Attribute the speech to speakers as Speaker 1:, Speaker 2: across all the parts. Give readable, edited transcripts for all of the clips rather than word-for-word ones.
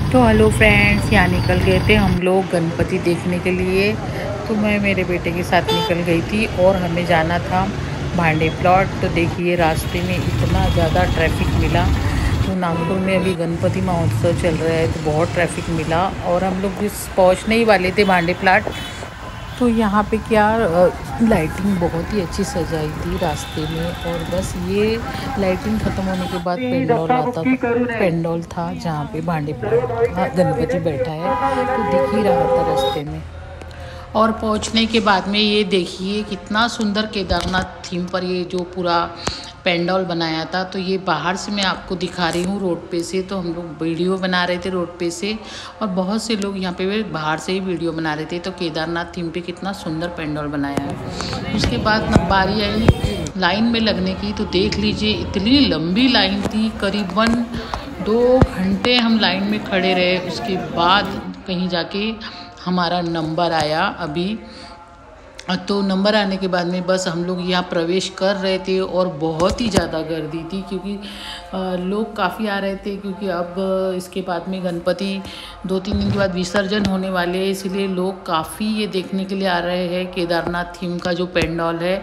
Speaker 1: तो hello friends, यहाँ निकल गए थे हम लोग गणपति देखने के लिए। तो मैं मेरे बेटे के साथ निकल गई थी और हमें जाना था भांडे प्लॉट। तो देखिए रास्ते में इतना ज़्यादा ट्रैफिक मिला। तो नागपुर में अभी गणपति महोत्सव चल रहा है तो बहुत ट्रैफिक मिला और हम लोग जिस पहुँचने ही वाले थे भांडे प्लॉट। तो यहाँ पे क्या लाइटिंग बहुत ही अच्छी सजाई थी रास्ते में। और बस ये लाइटिंग ख़त्म होने के बाद पेंडोल था जहाँ पे भांडे प्लॉट गणपति बैठा है, तो दिख ही रहा था रास्ते में। और पहुँचने के बाद में ये देखिए कितना सुंदर केदारनाथ थीम पर ये जो पूरा पेंडोल बनाया था। तो ये बाहर से मैं आपको दिखा रही हूँ रोड पे से। तो हम लोग वीडियो बना रहे थे रोड पे से और बहुत से लोग यहाँ पे बाहर से ही वीडियो बना रहे थे। तो केदारनाथ थीम पे कितना सुंदर पेंडोल बनाया है। उसके बाद बारी आई लाइन में लगने की। तो देख लीजिए इतनी लंबी लाइन थी, करीबन 2 घंटे हम लाइन में खड़े रहे। उसके बाद कहीं जाके हमारा नंबर आया अभी। तो नंबर आने के बाद में बस हम लोग यहाँ प्रवेश कर रहे थे और बहुत ही ज़्यादा गर्दी थी क्योंकि लोग काफ़ी आ रहे थे। क्योंकि अब इसके बाद में गणपति 2-3 दिन के बाद विसर्जन होने वाले हैं, इसलिए लोग काफ़ी ये देखने के लिए आ रहे हैं केदारनाथ थीम का जो पेंडोल है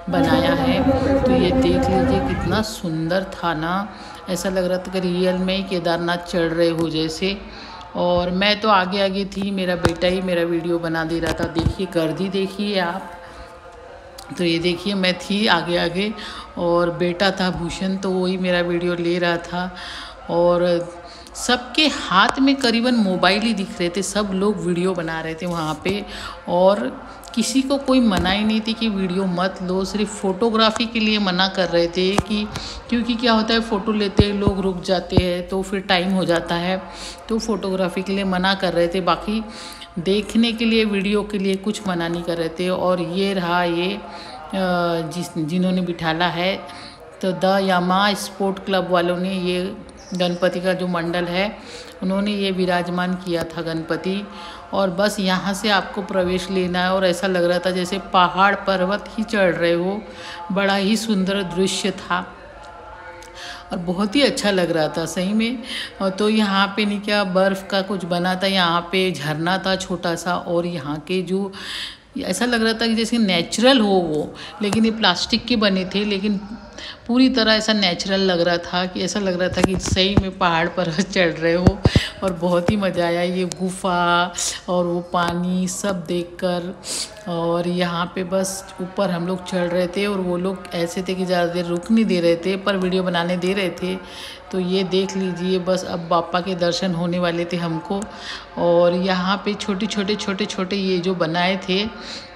Speaker 1: बनाया है। तो ये देख लीजिए कितना सुंदर था ना, ऐसा लग रहा था कि रियल में ही केदारनाथ चढ़ रहे हो जैसे। और मैं तो आगे आगे थी, मेरा बेटा ही मेरा वीडियो बना दे रहा था। देखिए गर्दी देखिए आप। तो ये देखिए मैं थी आगे आगे और बेटा था भूषण, तो वही मेरा वीडियो ले रहा था। और सबके हाथ में करीबन मोबाइल ही दिख रहे थे, सब लोग वीडियो बना रहे थे वहाँ पे। और किसी को कोई मना ही नहीं थी कि वीडियो मत लो, सिर्फ फ़ोटोग्राफी के लिए मना कर रहे थे कि क्योंकि क्या होता है फ़ोटो लेते लोग रुक जाते हैं तो फिर टाइम हो जाता है, तो फ़ोटोग्राफी के लिए मना कर रहे थे। बाकी देखने के लिए वीडियो के लिए कुछ मना नहीं कर रहे थे। और ये रहा ये जिन्होंने बिठाला है, तो द यामा स्पोर्ट क्लब वालों ने ये गणपति का जो मंडल है उन्होंने ये विराजमान किया था गणपति। और बस यहाँ से आपको प्रवेश लेना है और ऐसा लग रहा था जैसे पहाड़ पर्वत ही चढ़ रहे हो। बड़ा ही सुंदर दृश्य था और बहुत ही अच्छा लग रहा था सही में। और तो यहाँ पे नहीं क्या बर्फ़ का कुछ बना था, यहाँ पे झरना था छोटा सा। और यहाँ के जो ऐसा लग रहा था कि जैसे नेचुरल हो वो, लेकिन ये प्लास्टिक के बने थे, लेकिन पूरी तरह ऐसा नेचुरल लग रहा था कि ऐसा लग रहा था कि सही में पहाड़ पर चढ़ रहे हो। और बहुत ही मज़ा आया ये गुफा और वो पानी सब देखकर। और यहाँ पे बस ऊपर हम लोग चढ़ रहे थे और वो लोग ऐसे थे कि ज़्यादा देर रुक नहीं दे रहे थे पर वीडियो बनाने दे रहे थे। तो ये देख लीजिए बस अब बापा के दर्शन होने वाले थे हमको। और यहाँ पे छोटे छोटे ये जो बनाए थे,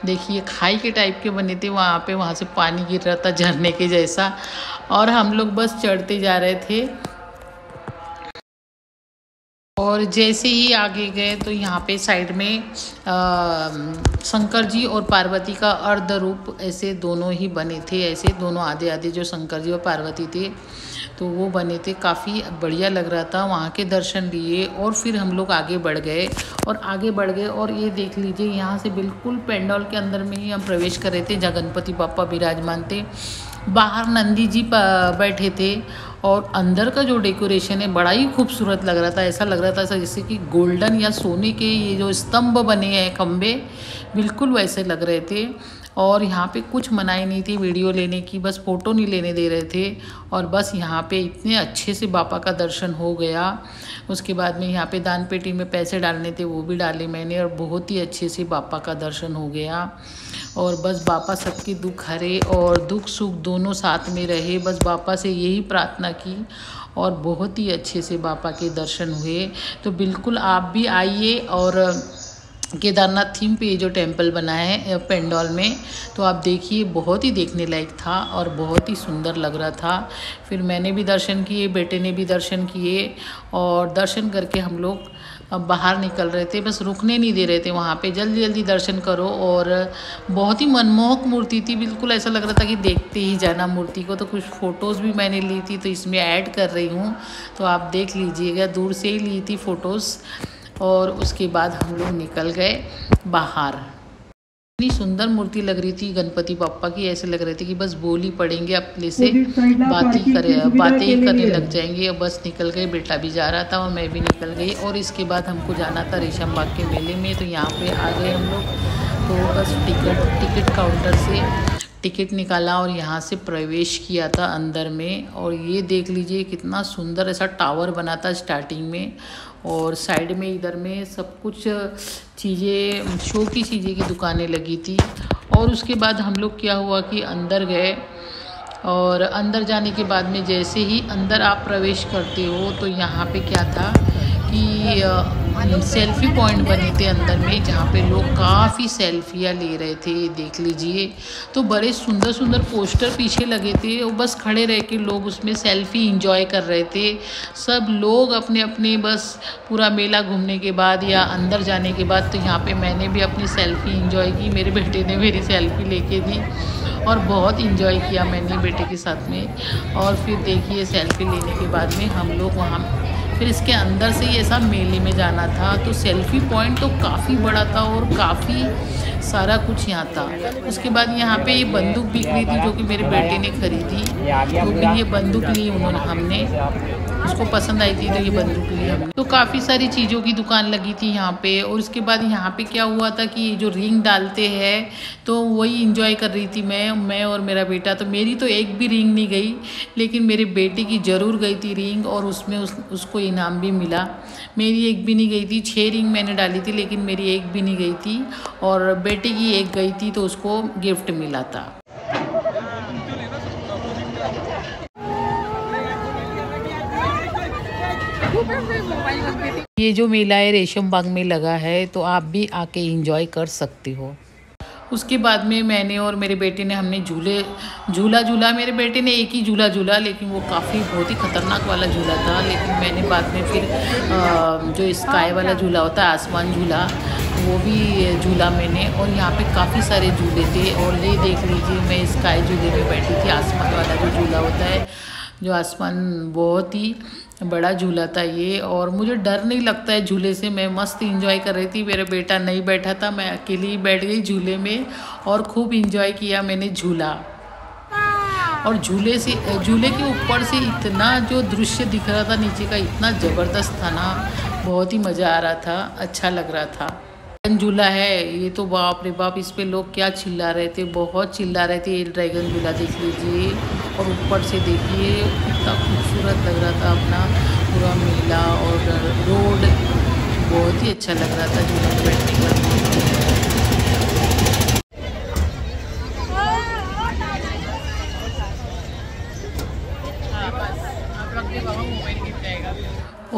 Speaker 1: देखिए खाई के टाइप के बने थे वहाँ से पानी गिर रहा था झरने के जैसा। और हम लोग बस चढ़ते जा रहे थे। और जैसे ही आगे गए तो यहाँ पे साइड में शंकर जी और पार्वती का अर्ध रूप ऐसे दोनों ही बने थे, ऐसे दोनों आधे आधे जो शंकर जी और पार्वती थे तो वो बने थे। काफ़ी बढ़िया लग रहा था, वहाँ के दर्शन लिए और फिर हम लोग आगे बढ़ गए। और ये देख लीजिए यहाँ से बिल्कुल पेंडोल के अंदर में ही हम प्रवेश कर रहे थे जहाँ गणपति बापा विराजमान थे। बाहर नंदी जी बैठे थे और अंदर का जो डेकोरेशन है बड़ा ही खूबसूरत लग रहा था। ऐसा लग रहा था ऐसा जैसे कि गोल्डन या सोने के ये जो स्तंभ बने हैं खम्भे, बिल्कुल वैसे लग रहे थे। और यहाँ पे कुछ मनाही नहीं थी वीडियो लेने की, बस फ़ोटो नहीं लेने दे रहे थे। और बस यहाँ पे इतने अच्छे से बापा का दर्शन हो गया। उसके बाद में यहाँ पे दान पेटी में पैसे डालने थे वो भी डाले मैंने और बहुत ही अच्छे से बापा का दर्शन हो गया। और बस बापा सबके दुख हरे और दुख सुख दोनों साथ में रहे, बस बापा से यही प्रार्थना की। और बहुत ही अच्छे से बापा के दर्शन हुए। तो बिल्कुल आप भी आइए। और केदारनाथ थीम पे ये जो टेम्पल बना है पेंडोल में, तो आप देखिए बहुत ही देखने लायक था और बहुत ही सुंदर लग रहा था। फिर मैंने भी दर्शन किए, बेटे ने भी दर्शन किए और दर्शन करके हम लोग अब बाहर निकल रहे थे। बस रुकने नहीं दे रहे थे वहाँ पे, जल्दी जल्दी दर्शन करो। और बहुत ही मनमोहक मूर्ति थी, बिल्कुल ऐसा लग रहा था कि देखते ही जाना मूर्ति को। तो कुछ फ़ोटोज़ भी मैंने ली थी तो इसमें ऐड कर रही हूँ, तो आप देख लीजिएगा। दूर से ही ली थी फ़ोटोज़। और उसके बाद हम लोग निकल गए बाहर। इतनी सुंदर मूर्ति लग रही थी गणपति बापा की, ऐसे लग रहे थे कि बस बोल ही पड़ेंगे अपने से, बातें ही करने लग जाएंगे। और बस निकल गए, बेटा भी जा रहा था और मैं भी निकल गई। और इसके बाद हमको जाना था रेशम बाग के मेले में, तो यहाँ पे आ गए हम लोग। तो बस टिकट काउंटर से टिकट निकाला और यहाँ से प्रवेश किया था अंदर में। और ये देख लीजिए कितना सुंदर ऐसा टावर बना था स्टार्टिंग में। और साइड में इधर में सब कुछ चीज़ें, शो की चीज़ें की दुकानें लगी थी। और उसके बाद हम लोग क्या हुआ कि अंदर गए, और अंदर जाने के बाद में जैसे ही अंदर आप प्रवेश करते हो तो यहाँ पे क्या था कि सेल्फी पॉइंट बने थे अंदर में, जहाँ पे लोग काफ़ी सेल्फियाँ ले रहे थे। देख लीजिए, तो बड़े सुंदर सुंदर पोस्टर पीछे लगे थे और बस खड़े रह के लोग उसमें सेल्फी एंजॉय कर रहे थे। सब लोग अपने अपने बस पूरा मेला घूमने के बाद या अंदर जाने के बाद, तो यहाँ पे मैंने भी अपनी सेल्फी एंजॉय की। मेरे बेटे ने मेरी सेल्फी लेके दी और बहुत इंजॉय किया मैंने बेटे के साथ में। और फिर देखिए सेल्फी लेने के बाद में हम लोग वहाँ, फिर इसके अंदर से ही ऐसा मेले में जाना था। तो सेल्फी पॉइंट तो काफ़ी बड़ा था और काफ़ी सारा कुछ यहाँ था। उसके बाद यहाँ पे ये बंदूक बिक रही थी जो कि मेरे बेटे ने खरीदी। तो फिर ये बंदूक ली हमने, उसको पसंद आई थी तो ये बंदूक ली हमने। तो काफ़ी सारी चीज़ों की दुकान लगी थी यहाँ पे। और उसके बाद यहाँ पे क्या हुआ था कि जो रिंग डालते हैं तो वही इंजॉय कर रही थी मैं और मेरा बेटा। तो मेरी तो एक भी रिंग नहीं गई, लेकिन मेरे बेटे की ज़रूर गई थी रिंग, और उसमें उसको इनाम भी मिला। मेरी एक भी नहीं गई थी। 6 रिंग मैंने डाली थी लेकिन मेरी एक भी नहीं गई थी, और बेटे की एक गई थी तो उसको गिफ्ट मिला था। ये जो मेला है रेशम बाग में लगा है, तो आप भी आके एंजॉय कर सकते हो। उसके बाद में मैंने और मेरे बेटे ने हमने झूला। मेरे बेटे ने एक ही झूला झूला, लेकिन वो काफ़ी बहुत ही ख़तरनाक वाला झूला था। लेकिन मैंने बाद में फिर जो स्काई वाला झूला होता है, आसमान झूला, वो भी झूला मैंने। और यहाँ पे काफ़ी सारे झूले थे। और ये देख लीजिए, मैं स्काई झूले में बैठी थी, आसमान वाला जो झूला होता है, जो आसमान, बहुत ही बड़ा झूला था ये। और मुझे डर नहीं लगता है झूले से, मैं मस्त एंजॉय कर रही थी। मेरा बेटा नहीं बैठा था, मैं अकेली ही बैठ गई झूले में और खूब एंजॉय किया मैंने झूला। और झूले के ऊपर से इतना जो दृश्य दिख रहा था नीचे का, इतना ज़बरदस्त था ना, बहुत ही मज़ा आ रहा था, अच्छा लग रहा था। झूला है ये तो, बाप रे बाप, इस पे लोग क्या चिल्ला रहे थे, बहुत चिल्ला रहे थे। ये ड्रैगन झूला देख लीजिए, और ऊपर से देखिए कितना खूबसूरत लग रहा था अपना पूरा मेला और रोड, बहुत ही अच्छा लग रहा था झूला में बैठने का।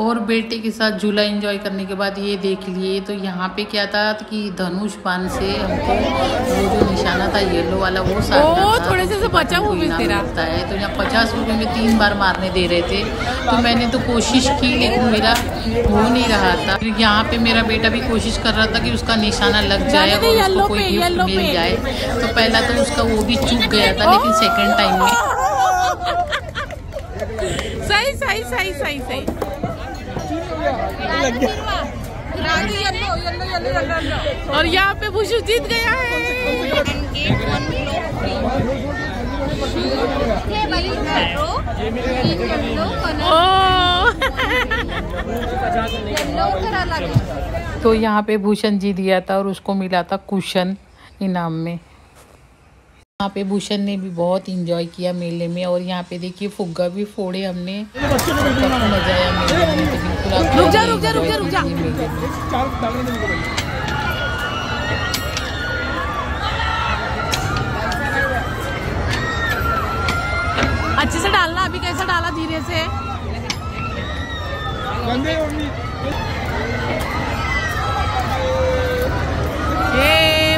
Speaker 1: और बेटे के साथ झूला एंजॉय करने के बाद ये देख लिए, तो यहाँ पे क्या था कि धनुष बाण से हमको वो जो निशाना था येलो वाला, वो साधना था। थोड़े से बचा हुआ मिलता है। तो यहाँ 50 रुपये में 3 बार मारने दे रहे थे। तो मैंने तो कोशिश की, लेकिन मेरा हो नहीं रहा था। फिर यहाँ पे मेरा बेटा भी कोशिश कर रहा था कि उसका निशाना लग जाए और उसको कोई गिफ्ट मिल जाए। तो पहला तो उसका वो भी चूक गया था, लेकिन सेकेंड टाइम में सही और यहाँ पे भूषु जीत गया है। तो यहाँ पे भूषण जी दिया था और उसको मिला था कुशन इनाम में। यहाँ पे भूषण ने भी बहुत इंजॉय किया मेले में। और यहाँ पे देखिए फुग्गा भी फोड़े हमने, मजा आया मेले में। तो बिल्कुल आप रुक जा। अच्छे से डालना, अभी कैसा डाला धीरे से।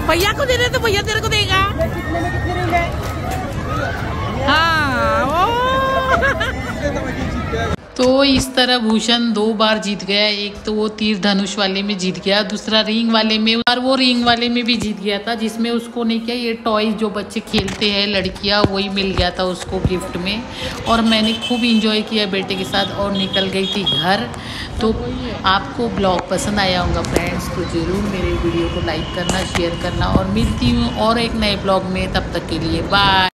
Speaker 1: भैया को दे रहे तो भैया तेरे को देगा। हाँ, तो तो इस तरह भूषण 2 बार जीत गया। एक तो वो तीर धनुष वाले में जीत गया, दूसरा रिंग वाले में, और वो रिंग वाले में भी जीत गया था, जिसमें उसको नहीं किया ये टॉयज जो बच्चे खेलते हैं लड़कियां, वही मिल गया था उसको गिफ्ट में। और मैंने खूब इंजॉय किया बेटे के साथ और निकल गई थी घर। तो आपको ब्लॉग पसंद आया होगा फ्रेंड्स, तो ज़रूर मेरे वीडियो को लाइक करना, शेयर करना, और मिलती हूँ और एक नए ब्लॉग में। तब तक के लिए बाय।